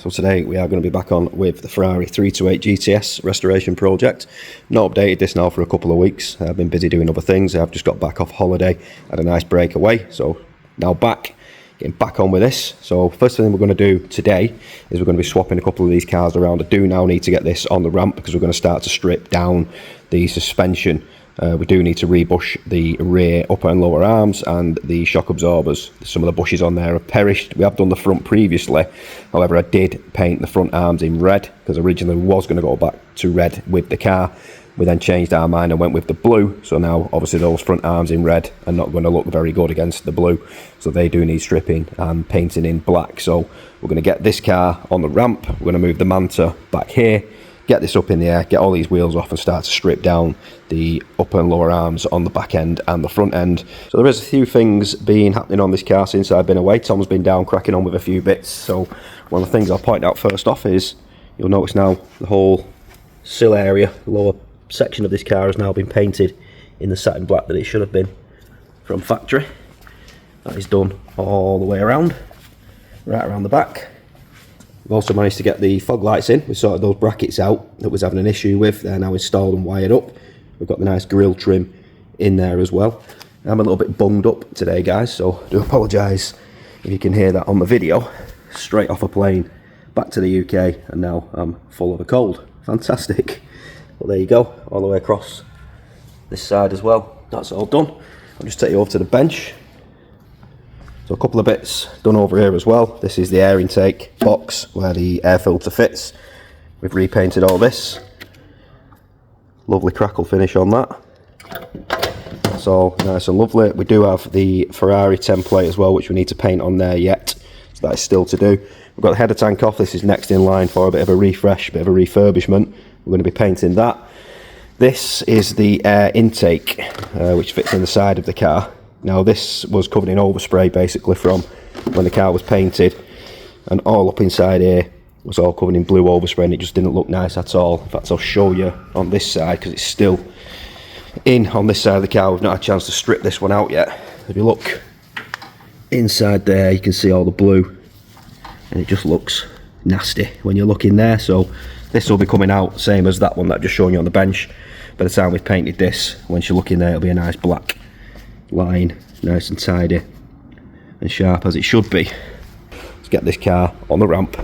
So today we are going to be back on with the Ferrari 328 GTS restoration project. Not updated this now for a couple of weeks. I've been busy doing other things. I've just got back off holiday, had a nice break away, so now back, getting back on with this. So first thing we're going to do today is we're going to be swapping a couple of these cars around. I do now need to get this on the ramp because we're going to start to strip down the suspension. We do need to rebush the rear upper and lower arms and the shock absorbers. Some of the bushes on there have perished. We have done the front previously, however I did paint the front arms in red because originally we was going to go back to red with the car. We then changed our mind and went with the blue, so now obviously those front arms in red are not going to look very good against the blue, so they do need stripping and painting in black. So we're going to get this car on the ramp, we're going to move the Manta back here, get this up in the air, get all these wheels off and start to strip down the upper and lower arms on the back end and the front end. So there is a few things happening on this car since I've been away. Tom's been down cracking on with a few bits. So one of the things I'll point out first off is, you'll notice now the whole sill area, the lower section of this car has now been painted in the satin black that it should have been from factory. That is done all the way around, right around the back. We've also managed to get the fog lights in. We sorted those brackets out that was having an issue with. They're now installed and wired up. We've got the nice grille trim in there as well. I'm a little bit bunged up today, guys, so I do apologise if you can hear that on the video. Straight off a plane, back to the UK, and now I'm full of a cold. Fantastic. Well, there you go, all the way across this side as well. That's all done. I'll just take you over to the bench. So a couple of bits done over here as well. This is the air intake box where the air filter fits. We've repainted all this. Lovely crackle finish on that. That's all nice and lovely. We do have the Ferrari template as well, which we need to paint on there yet. So that is still to do. We've got the header tank off. This is next in line for a bit of a refresh, a bit of a refurbishment. We're going to be painting that. This is the air intake, which fits in the side of the car. Now this was covered in overspray basically from when the car was painted, and all up inside here was all covered in blue overspray, and it just didn't look nice at all. In fact, I'll show you on this side because it's still in on this side of the car. We've not had a chance to strip this one out yet. If you look inside there, you can see all the blue, and it just looks nasty when you look in there. So this will be coming out same as that one that I've just shown you on the bench. By the time we've painted this, once you look in there, it'll be a nice black line, nice and tidy and sharp as it should be. Let's get this car on the ramp.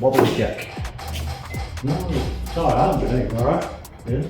Wobble check. No, it's alright, I think, alright? Yeah.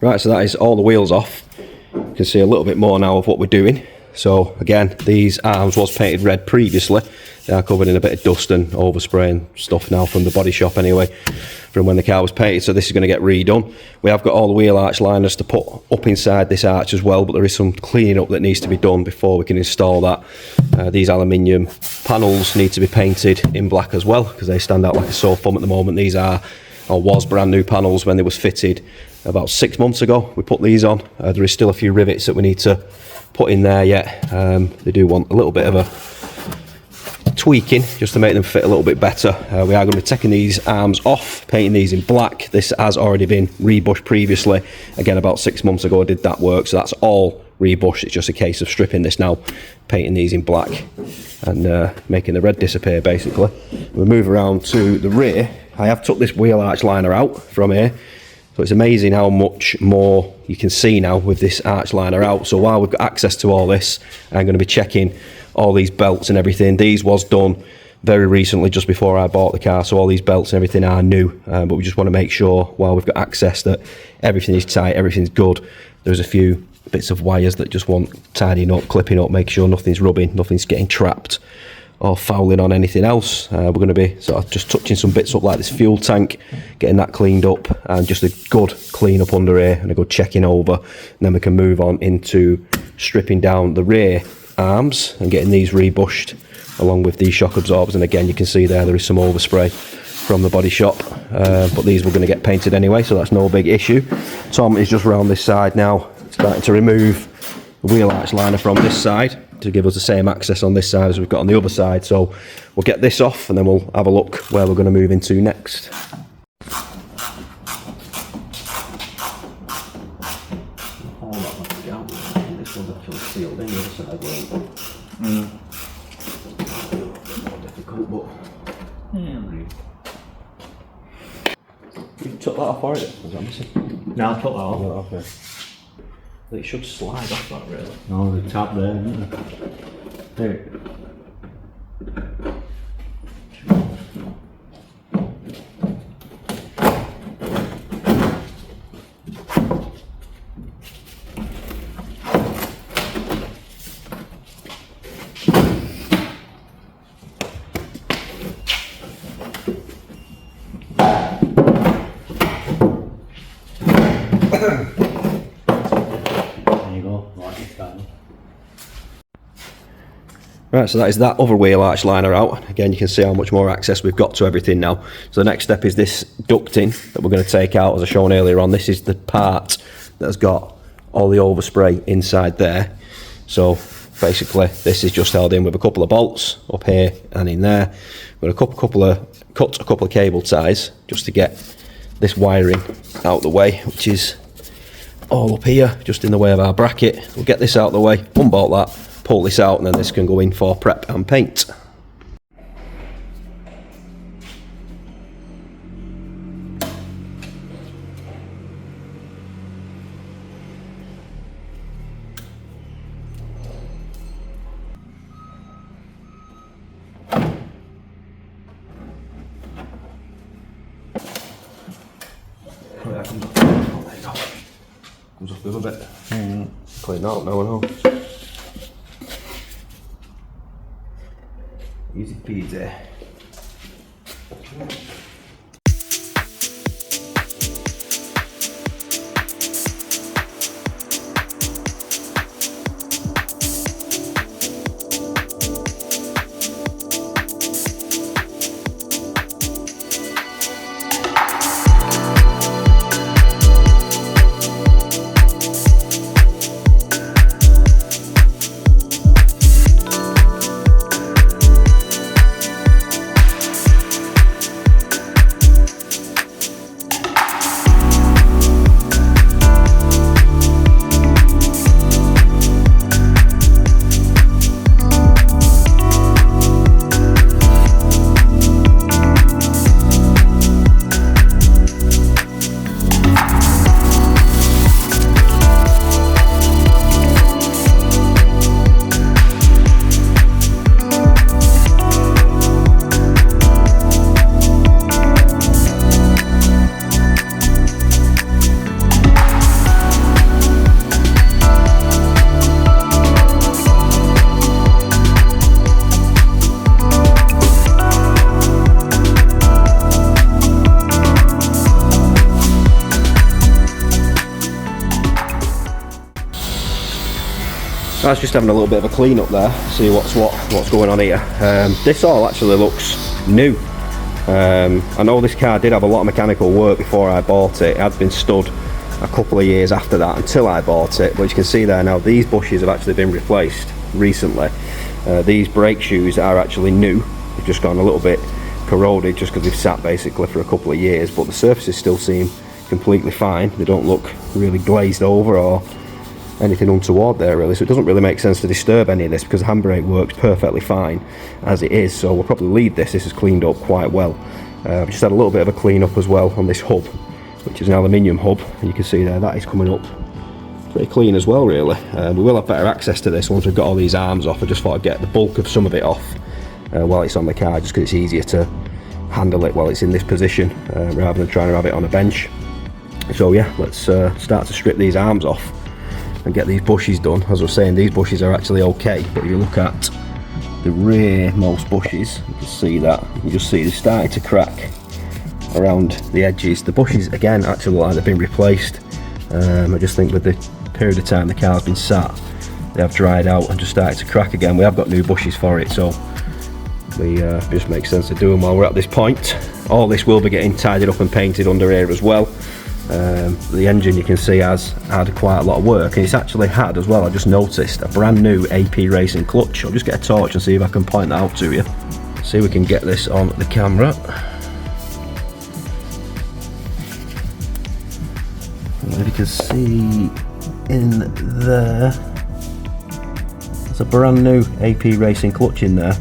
Right, so that is all the wheels off. You can see a little bit more now of what we're doing. So again, these arms was painted red previously. They are covered in a bit of dust and overspray and stuff now from the body shop anyway. from when the car was painted, so this is going to get redone. We have got all the wheel arch liners to put up inside this arch as well, but there is some cleaning up that needs to be done before we can install that. These aluminium panels need to be painted in black as well, because they stand out like a sore thumb at the moment. These are, or was, brand new panels when they was fitted about 6 months ago. We put these on. There is still a few rivets that we need to put in there yet. They do want a little bit of a tweaking just to make them fit a little bit better. We are going to be taking these arms off, painting these in black. This has already been rebushed previously. Again, about 6 months ago I did that work, so that's all rebushed. It's just a case of stripping this now, painting these in black and making the red disappear basically. We move around to the rear. I have took this wheel arch liner out from here, so it's amazing how much more you can see now with this arch liner out. So while we've got access to all this, I'm going to be checking all these belts and everything. These was done very recently, just before I bought the car, so all these belts and everything are new, but we just want to make sure while we've got access that everything is tight, everything's good. There's a few bits of wires that just want tidying up, clipping up, make sure nothing's rubbing, nothing's getting trapped or fouling on anything else. We're going to be sort of just touching some bits up like this fuel tank, getting that cleaned up, and just a good clean up under here and a good checking over, and then we can move on into stripping down the rear arms and getting these rebushed along with these shock absorbers. And again, you can see there is some overspray from the body shop, but these were going to get painted anyway, so that's no big issue. Tom is just round this side now, starting to remove the wheel arch liner from this side to give us the same access on this side as we've got on the other side. So we'll get this off and then we'll have a look where we're going to move into next. This one's actually sealed in the other side, more difficult, but you took that off already? Was that missing? No, I took that off. Oh, okay. It should slide off that really. No, the tab there, isn't there? There. Right, so that is that other wheel arch liner out. Again, you can see how much more access we've got to everything now. So the next step is this ducting that we're going to take out, as I shown earlier on. This is the part that has got all the overspray inside there. So basically, this is just held in with a couple of bolts up here and in there. We're going to cut a couple of cable ties just to get this wiring out the way, which is all up here, just in the way of our bracket. We'll get this out the way, unbolt that, pull this out, and then this can go in for prep and paint. Comes off the other bit. Clean that up now and all. Easy peasy. I was just having a little bit of a clean up there, see what's going on here. This all actually looks new. I know this car did have a lot of mechanical work before I bought it. It had been stud a couple of years after that until I bought it, but as you can see there now, these bushes have actually been replaced recently. These brake shoes are actually new. They've just gone a little bit corroded just because they've sat basically for a couple of years, but the surfaces still seem completely fine. They don't look really glazed over or anything untoward there really, so it doesn't really make sense to disturb any of this because the handbrake works perfectly fine as it is, so we'll probably leave this. This is cleaned up quite well. I've just had a little bit of a clean up as well on this hub, which is an aluminium hub, and you can see there that is coming up pretty clean as well really. We will have better access to this once we've got all these arms off. I just thought I'd get the bulk of some of it off while it's on the car, just because it's easier to handle it while it's in this position rather than trying to have it on a bench. So yeah, let's start to strip these arms off and get these bushes done. As I was saying, these bushes are actually okay, but if you look at the rearmost bushes, you can see that, you just see they're starting to crack around the edges. The bushes again actually look like they've been replaced. I just think with the period of time the car's been sat, they have dried out and just started to crack again. We have got new bushes for it, so it just makes sense to do them while we're at this point. All this will be getting tidied up and painted under here as well. The engine, you can see, has had quite a lot of work, and it's actually had as well, I just noticed, a brand new AP racing clutch. I'll just get a torch and see if I can point that out to you. See if we can get this on the camera. If you can see in there, there's a brand new AP racing clutch in there.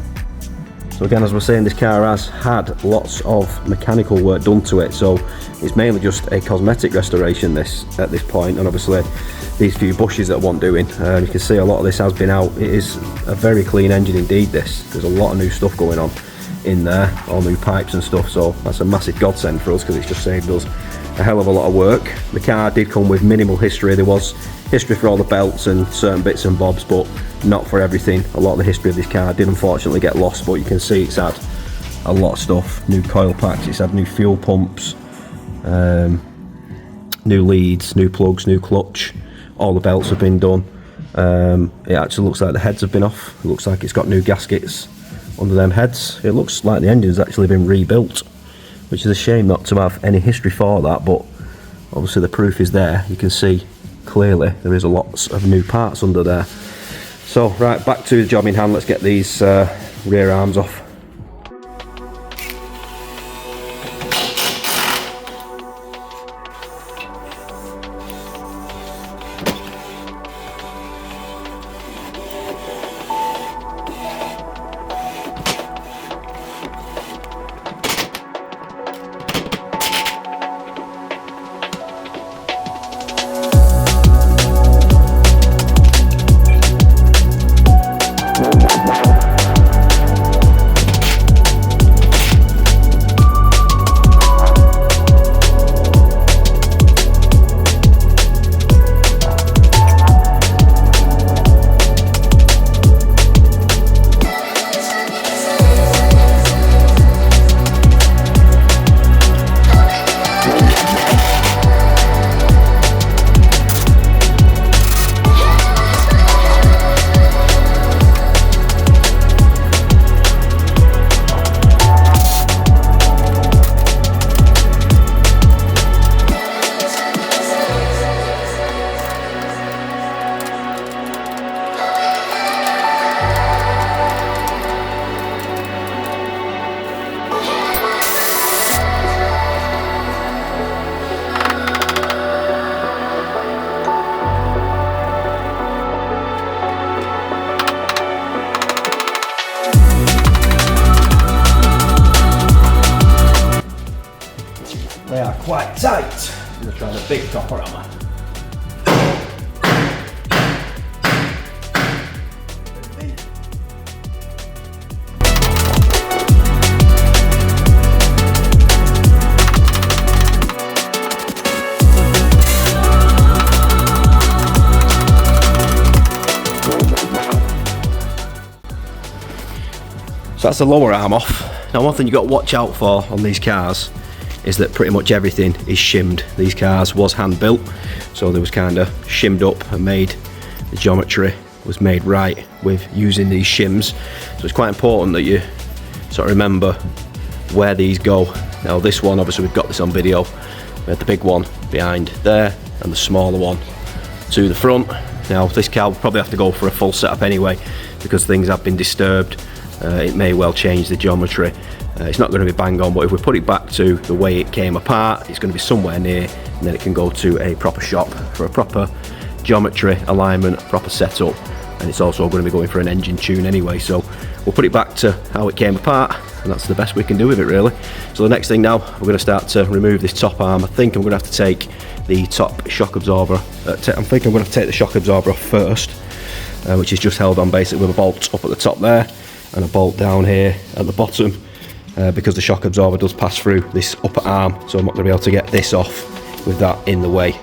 So again, as we're saying, this car has had lots of mechanical work done to it, so it's mainly just a cosmetic restoration at this point, and obviously these few bushes that want doing, and you can see a lot of this has been out. It is a very clean engine indeed this. There's a lot of new stuff going on in there, all new pipes and stuff, so that's a massive godsend for us because it's just saved us a hell of a lot of work. The car did come with minimal history. There was history for all the belts and certain bits and bobs, but not for everything. A lot of the history of this car did unfortunately get lost, but you can see it's had a lot of stuff. New coil packs, it's had new fuel pumps, new leads, new plugs, new clutch. All the belts have been done. It actually looks like the heads have been off. It looks like it's got new gaskets under them heads. It looks like the engine's actually been rebuilt, which is a shame not to have any history for that, but obviously the proof is there. You can see clearly there is a lot of new parts under there. So right, back to the job in hand. Let's get these rear arms off. They are quite tight. I'm going to try the big copper hammer. So that's the lower arm off. Now one thing you've got to watch out for on these cars is that pretty much everything is shimmed. These cars was hand built, so they was kind of shimmed up and made the geometry was made right with using these shims. So it's quite important that you sort of remember where these go. Now this one, obviously we've got this on video. We had the big one behind there and the smaller one to the front. Now this car will probably have to go for a full setup anyway, because things have been disturbed. It may well change the geometry. It's not going to be bang on, but if we put it back to the way it came apart, it's going to be somewhere near, and then it can go to a proper shop for a proper geometry, alignment, proper setup. And it's also going to be going for an engine tune anyway, so we'll put it back to how it came apart, and that's the best we can do with it really. So the next thing now, we're going to start to remove this top arm. I think I'm going to have to take the top shock absorber. I think I'm going to have to take the shock absorber off first, which is just held on basically with a bolt up at the top there and a bolt down here at the bottom, because the shock absorber does pass through this upper arm, so I'm not going to be able to get this off with that in the way.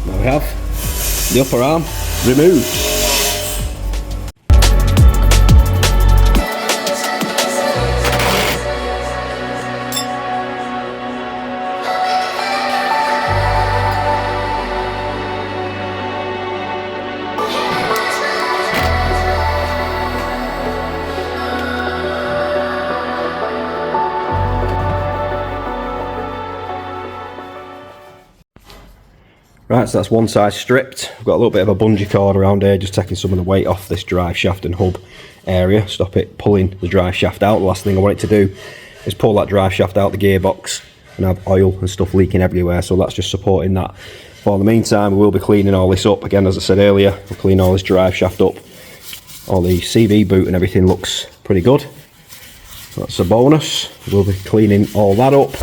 We have the upper arm removed. Right, so that's one side stripped. I've got a little bit of a bungee cord around here, just taking some of the weight off this drive shaft and hub area, stop it pulling the drive shaft out. The last thing I want it to do is pull that drive shaft out the gearbox and have oil and stuff leaking everywhere, so that's just supporting that. For the meantime, we will be cleaning all this up. Again, as I said earlier, we'll clean all this drive shaft up. All the CV boot and everything looks pretty good. So that's a bonus. We'll be cleaning all that up.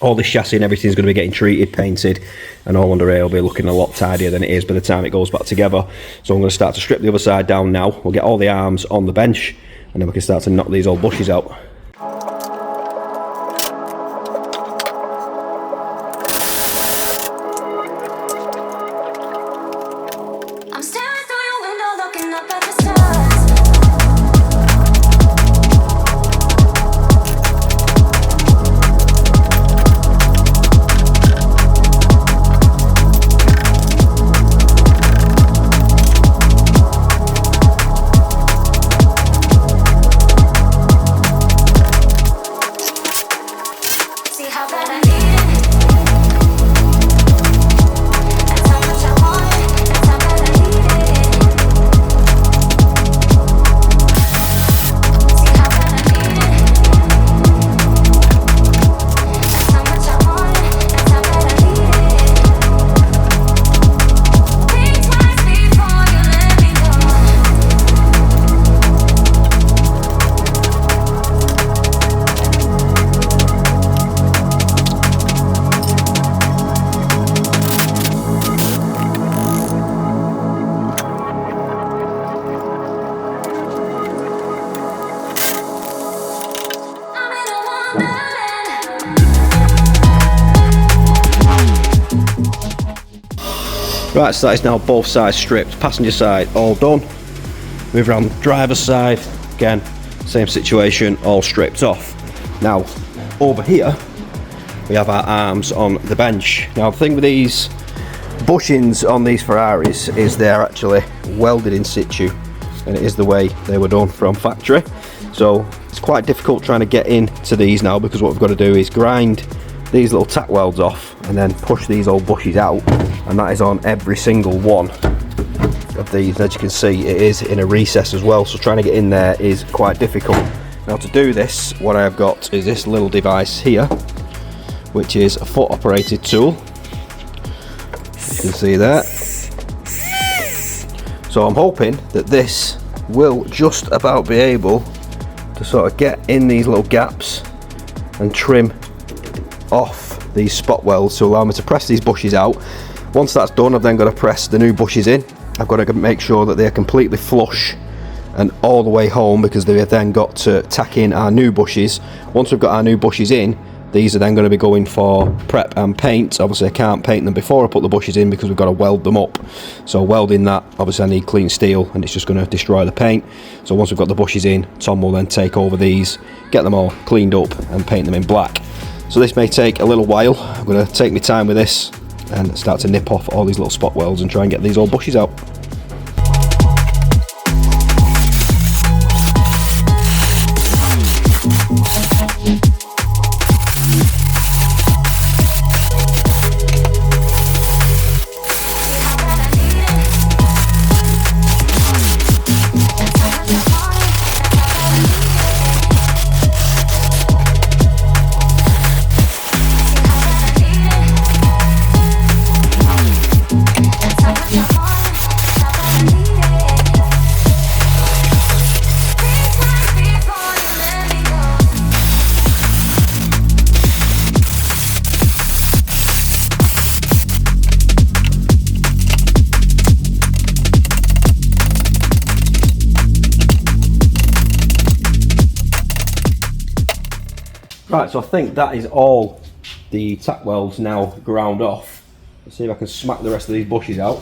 All this chassis and everything's going to be getting treated, painted, and all under here will be looking a lot tidier than it is by the time it goes back together. So I'm going to start to strip the other side down now. We'll get all the arms on the bench, and then we can start to knock these old bushes out. I'm staring through your window, looking up at the stars. Right, so that is now both sides stripped. Passenger side all done. Move around the driver's side. Again, same situation, all stripped off. Now, over here, we have our arms on the bench. Now, the thing with these bushings on these Ferraris is they're actually welded in situ, and it is the way they were done from factory. So it's quite difficult trying to get into these now, because what we've got to do is grind these little tack welds off and then push these old bushes out, and that is on every single one of these. As you can see, it is in a recess as well, so trying to get in there is quite difficult. Now to do this, what I have got is this little device here, which is a foot operated tool. You can see that. So I'm hoping that this will just about be able to sort of get in these little gaps and trim off these spot welds to allow me to press these bushes out. Once that's done, I've then got to press the new bushes in. I've got to make sure that they're completely flush and all the way home, because they've then got to tack in our new bushes. Once we've got our new bushes in, these are then going to be going for prep and paint. Obviously I can't paint them before I put the bushes in because we've got to weld them up. So welding that, obviously I need clean steel and it's just going to destroy the paint. So once we've got the bushes in, Tom will then take over these, get them all cleaned up and paint them in black. So this may take a little while. I'm going to take my time with this and start to nip off all these little spot welds and try and get these old bushes out. Right, so I think that is all the tack welds now ground off. Let's see if I can smack the rest of these bushes out.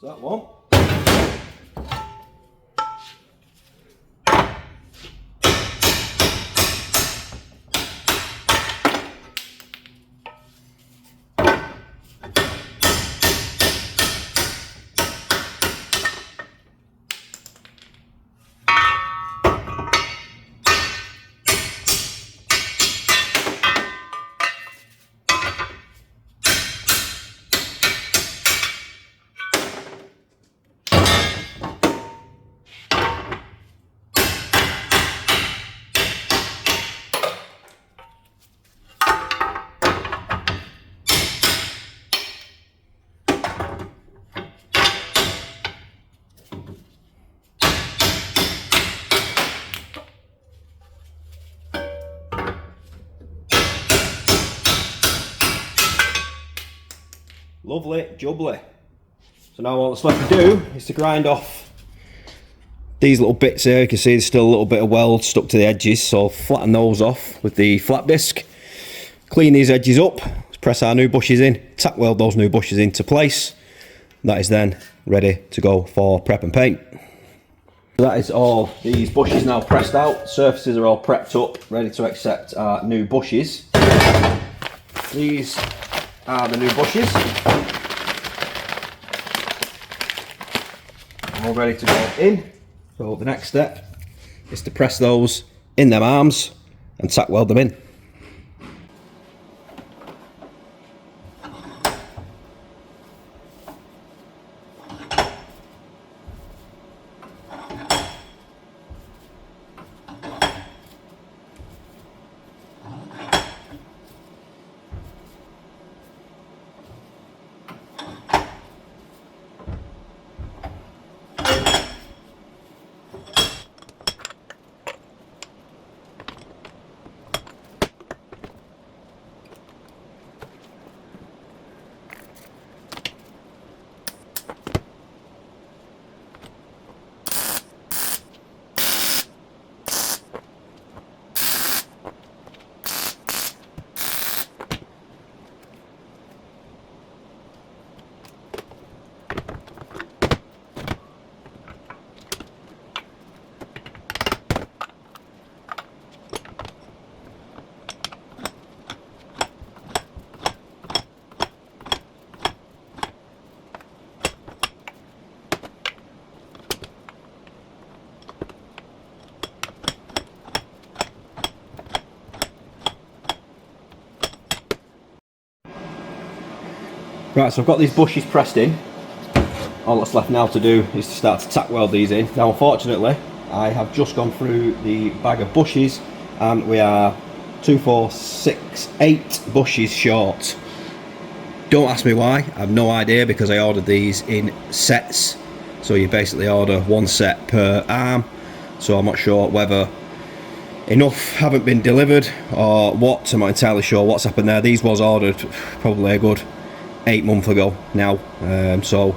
That one. Lovely jubbly. So now all that's left to do is to grind off these little bits here. You can see there's still a little bit of weld stuck to the edges, so I'll flatten those off with the flat disc, clean these edges up, press our new bushes in, tack weld those new bushes into place. That is then ready to go for prep and paint. So that is all these bushes now pressed out. Surfaces are all prepped up, ready to accept our new bushes. These are the new bushes, all ready to go in. So the next step is to press those in them arms and tack weld them in. Right, so I've got these bushes pressed in. All that's left now to do is to start to tack weld these in. Now unfortunately, I have just gone through the bag of bushes and we are 2, 4, 6, 8 bushes short. Don't ask me why, I have no idea, because I ordered these in sets. So you basically order 1 set per arm. So I'm not sure whether enough haven't been delivered or what. I'm not entirely sure what's happened there. These was ordered probably a good 8 months ago now. So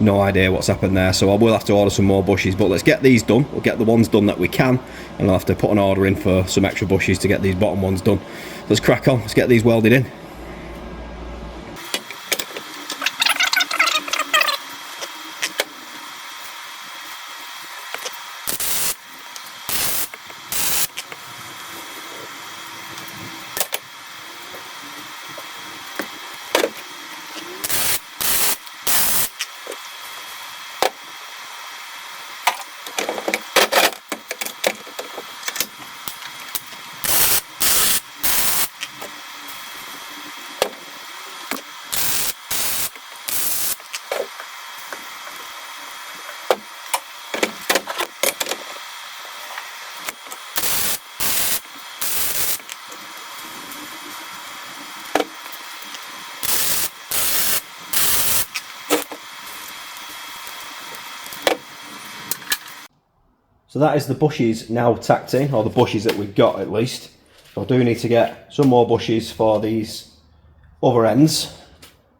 no idea what's happened there, so I will have to order some more bushes, but let's get these done. We'll get the ones done that we can, and I'll have to put an order in for some extra bushes to get these bottom ones done. Let's crack on, let's get these welded in. So that is the bushes now tacked in, or the bushes that we've got at least. So I do need to get some more bushes for these other ends.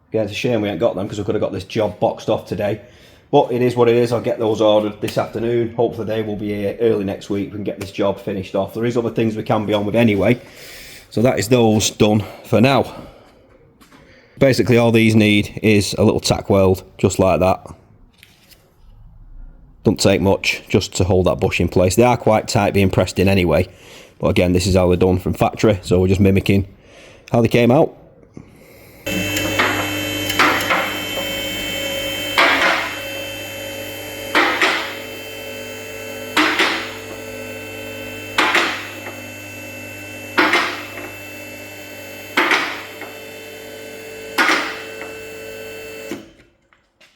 Again, it's a shame we ain't got them because we could have got this job boxed off today. But it is what it is, I'll get those ordered this afternoon. Hopefully they will be here early next week. We can get this job finished off. There is other things we can be on with anyway. So that is those done for now. Basically all these need is a little tack weld, just like that. Don't take much just to hold that bush in place. They are quite tight being pressed in anyway, but again, this is how they're done from factory, so we're just mimicking how they came out.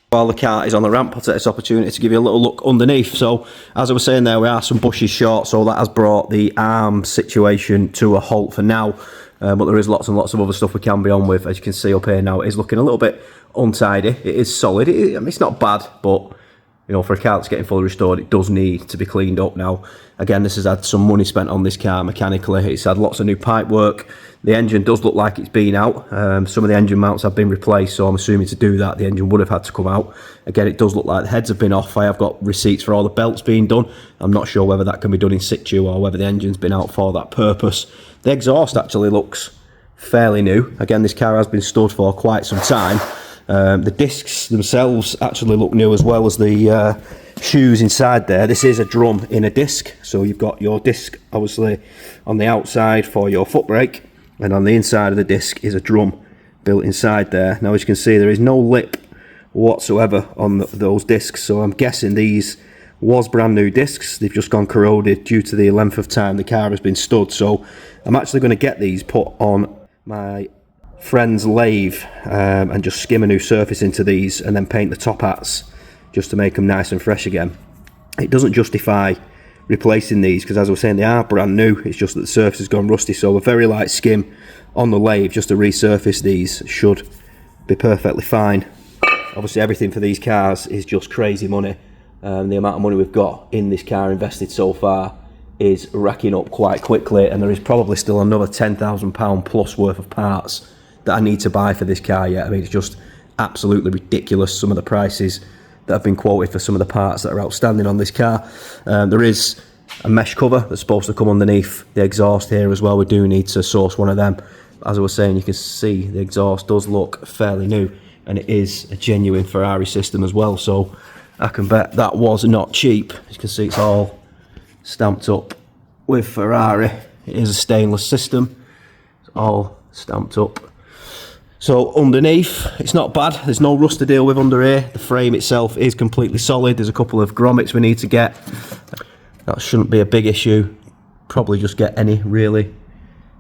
While the car is on the ramp, I'll take this opportunity to give you a little look underneath. So as I was saying there, we are some bushes short, so that has brought the arm situation to a halt for now, but there is lots and lots of other stuff we can be on with. As you can see up here now, it is looking a little bit untidy. It is solid, I mean, it's not bad, but you know, for a car that's getting fully restored, it does need to be cleaned up now. Again, this has had some money spent on this car mechanically. It's had lots of new pipe work. The engine does look like it's been out. Some of the engine mounts have been replaced, so I'm assuming to do that the engine would have had to come out. Again, it does look like the heads have been off. I have got receipts for all the belts being done. I'm not sure whether that can be done in situ or whether the engine's been out for that purpose. The exhaust actually looks fairly new. Again, this car has been stored for quite some time. The discs themselves actually look new, as well as the shoes inside there. This is a drum in a disc, so you've got your disc obviously on the outside for your foot brake, and on the inside of the disc is a drum built inside there. Now as you can see, there is no lip whatsoever on those discs, so I'm guessing these was brand new discs. They've just gone corroded due to the length of time the car has been stood. So I'm actually going to get these put on my friend's lathe and just skim a new surface into these and then paint the top hats just to make them nice and fresh again. It doesn't justify replacing these because, as I was saying, they are brand new. It's just that the surface has gone rusty, so a very light skim on the lathe just to resurface these should be perfectly fine. Obviously everything for these cars is just crazy money. The amount of money we've got in this car invested so far is racking up quite quickly, and there is probably still another £10,000 plus worth of parts that I need to buy for this car yet. I mean, it's just absolutely ridiculous, some of the prices that have been quoted for some of the parts that are outstanding on this car. There is a mesh cover that's supposed to come underneath the exhaust here as well. We do need to source one of them. As I was saying, you can see the exhaust does look fairly new, and it is a genuine Ferrari system as well, so I can bet that was not cheap. As you can see, it's all stamped up with Ferrari. It is a stainless system. It's all stamped up. So underneath, it's not bad. There's no rust to deal with under here. The frame itself is completely solid. There's a couple of grommets we need to get. That shouldn't be a big issue. Probably just get any, really.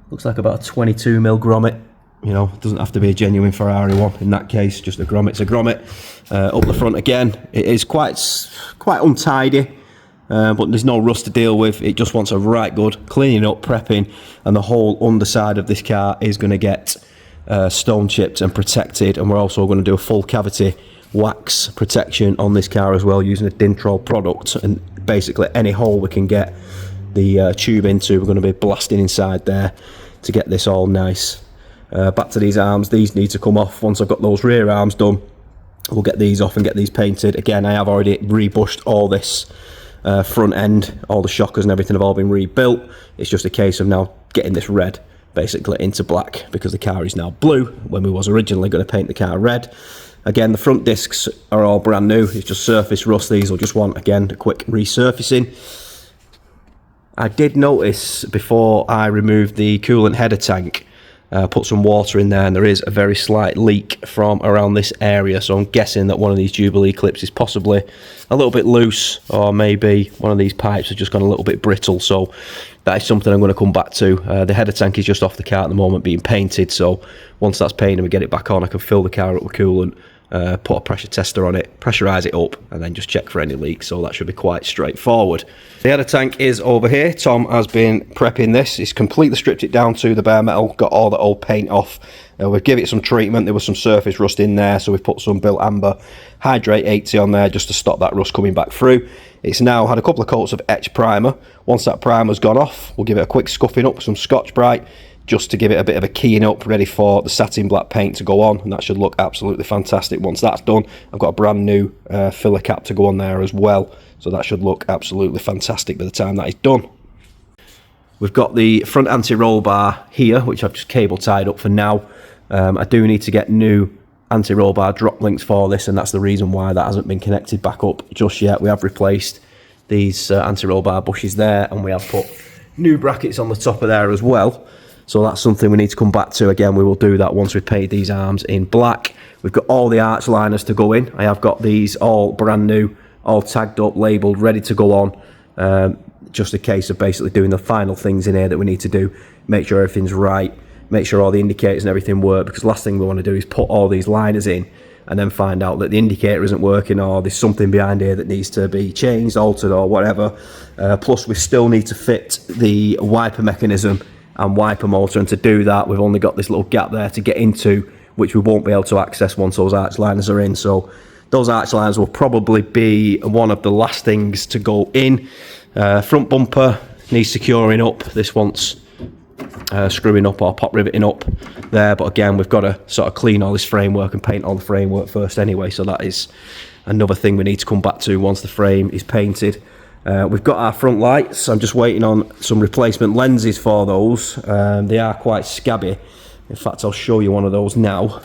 Looks like about a 22mm grommet You know, it doesn't have to be a genuine Ferrari one in that case, just a grommet's a grommet. Up the front again, it is quite untidy, but there's no rust to deal with. It just wants a right good cleaning up, prepping, and the whole underside of this car is going to get stone chipped and protected, and we're also going to do a full cavity wax protection on this car as well, using a Dintrol product, and basically any hole we can get the tube into, we're going to be blasting inside there to get this all nice. Back to these arms, these need to come off. Once I've got those rear arms done, we'll get these off and get these painted. Again, I have already rebushed all this front end, all the shockers and everything have all been rebuilt. It's just a case of now getting this red basically into black, because the car is now blue when we was originally going to paint the car red. Again, the front discs are all brand new, it's just surface rust. These will just want, again, a quick resurfacing. I did notice before I removed the coolant header tank, put some water in there, and there is a very slight leak from around this area, so I'm guessing that one of these Jubilee clips is possibly a little bit loose, or maybe one of these pipes has just gone a little bit brittle. So that is something I'm going to come back to. The header tank is just off the car at the moment being painted, so once that's painted and we get it back on, I can fill the car up with coolant, put a pressure tester on it, pressurise it up, and then just check for any leaks. So that should be quite straightforward. The header tank is over here. Tom has been prepping this. He's completely stripped it down to the bare metal, got all the old paint off. We've given it some treatment. There was some surface rust in there, so we've put some Built Amber Hydrate 80 on there just to stop that rust coming back through. It's now had a couple of coats of etch primer. Once that primer's gone off, we'll give it a quick scuffing up with some Scotch Brite, just to give it a bit of a keying up, ready for the satin black paint to go on, and that should look absolutely fantastic once that's done. I've got a brand new filler cap to go on there as well, so that should look absolutely fantastic by the time that is done. We've got the front anti-roll bar here, which I've just cable tied up for now. I do need to get new anti-roll bar drop links for this, and that's the reason why that hasn't been connected back up just yet. We have replaced these anti-roll bar bushes there, and we have put new brackets on the top of there as well. So that's something we need to come back to. Again, we will do that once we've painted these arms in black. We've got all the arch liners to go in. I have got these all brand new, all tagged up, labelled, ready to go on. Just a case of basically doing the final things in here that we need to do. Make sure everything's right. Make sure all the indicators and everything work, because the last thing we want to do is put all these liners in and then find out that the indicator isn't working, or there's something behind here that needs to be changed, altered, or whatever. Plus, we still need to fit the wiper mechanism and wiper motor, and to do that we've only got this little gap there to get into, which we won't be able to access once those arch liners are in. So those arch liners will probably be one of the last things to go in. Front bumper needs securing up. This wants screwing up or pop riveting up there, but again, we've got to sort of clean all this framework and paint all the framework first anyway, so that is another thing we need to come back to once the frame is painted. We've got our front lights. I'm just waiting on some replacement lenses for those. They are quite scabby. In fact, I'll show you one of those now.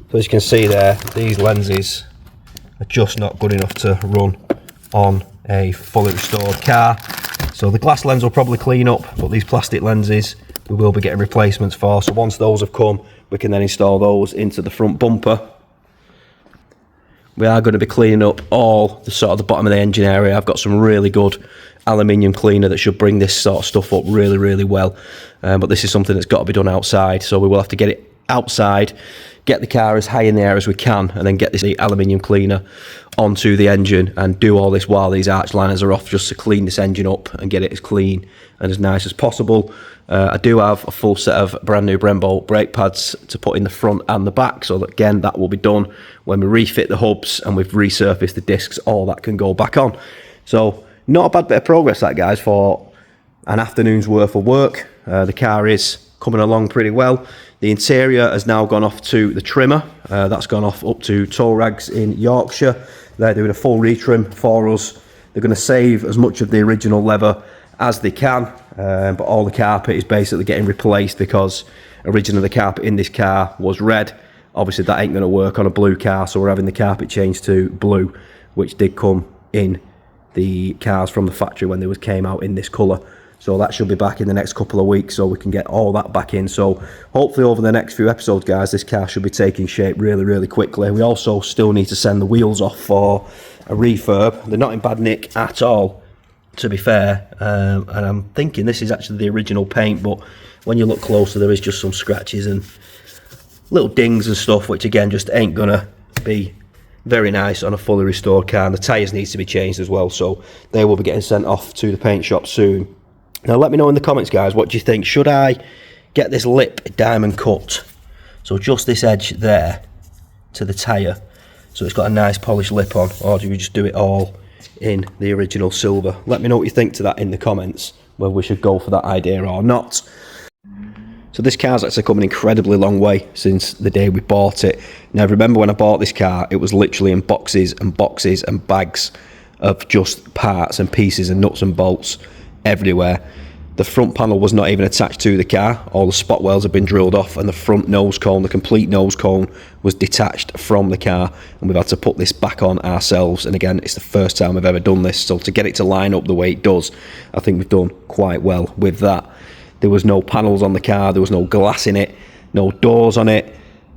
So as you can see there, these lenses are just not good enough to run on a fully restored car. So the glass lens will probably clean up, but these plastic lenses we will be getting replacements for. So once those have come, we can then install those into the front bumper. We are going to be cleaning up all the sort of the bottom of the engine area. I've got some really good aluminium cleaner that should bring this sort of stuff up really, really well. But this is something that's got to be done outside, so we will have to get it outside, get the car as high in the air as we can, and then get this aluminium cleaner onto the engine and do all this while these arch liners are off, just to clean this engine up and get it as clean and as nice as possible. I do have a full set of brand new Brembo brake pads to put in the front and the back, so that, again, that will be done when we refit the hubs and we've resurfaced the discs. All that can go back on. So not a bad bit of progress, that, guys, for an afternoon's worth of work. The car is coming along pretty well. The interior has now gone off to the trimmer. That's gone off up to Tow Rags in Yorkshire. They're doing a full retrim for us. They're going to save as much of the original leather as they can, but all the carpet is basically getting replaced, because originally the carpet in this car was red. Obviously that ain't going to work on a blue car, so we're having the carpet changed to blue, which did come in the cars from the factory when they came out in this colour. So that should be back in the next couple of weeks, so we can get all that back in. So hopefully over the next few episodes, guys, this car should be taking shape really, really quickly. We also still need to send the wheels off for a refurb. They're not in bad nick at all. to be fair, and I'm thinking this is actually the original paint, but when you look closer there is just some scratches and little dings and stuff, which again just ain't gonna be very nice on a fully restored car. And the tyres needs to be changed as well, so they will be getting sent off to the paint shop soon. Now let me know in the comments, guys, what do you think? Should I get this lip diamond cut, so just this edge there to the tyre, so it's got a nice polished lip on, or do we just do it all in the original silver? Let me know what you think to that in the comments, whether we should go for that idea or not. So this car's actually come an incredibly long way since the day we bought it. Now remember, when I bought this car, it was literally in boxes and boxes and bags of just parts and pieces and nuts and bolts everywhere. The front panel was not even attached to the car. All the spot welds had been drilled off, and the front nose cone, the complete nose cone, was detached from the car, and we've had to put this back on ourselves. And again, it's the first time I've ever done this, so to get it to line up the way it does, I think we've done quite well with that. There was no panels on the car, there was no glass in it, no doors on it,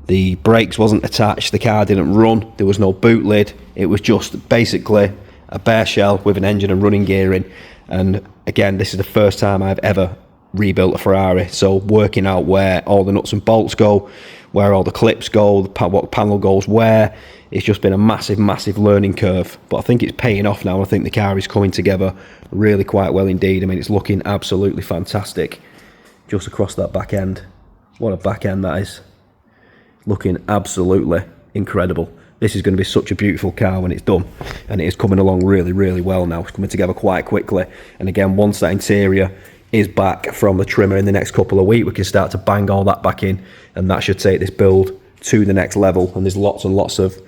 the brakes wasn't attached, the car didn't run, there was no boot lid. It was just basically a bare shell with an engine and running gear in. And again, this is the first time I've ever rebuilt a Ferrari, so working out where all the nuts and bolts go, where all the clips go, what panel goes where, it's just been a massive learning curve. But I think it's paying off now. I think the car is coming together really quite well indeed. I mean, it's looking absolutely fantastic just across that back end. What a back end that is, looking absolutely incredible. This is going to be such a beautiful car when it's done, and it is coming along really well now. It's coming together quite quickly, and again, once that interior is back from the trimmer in the next couple of weeks, we can start to bang all that back in, and that should take this build to the next level. And there's lots and lots of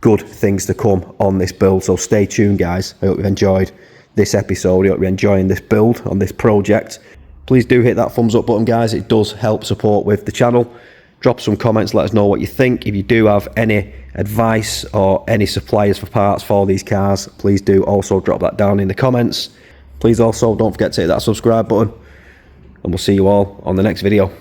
good things to come on this build, so stay tuned, guys. I hope you've enjoyed this episode. I hope you're enjoying this build on this project. Please do hit that thumbs up button, guys. It does help support with the channel. Drop some comments, let us know what you think. If you do have any advice or any suppliers for parts for these cars, please do also drop that down in the comments. Please also don't forget to hit that subscribe button, and we'll see you all on the next video.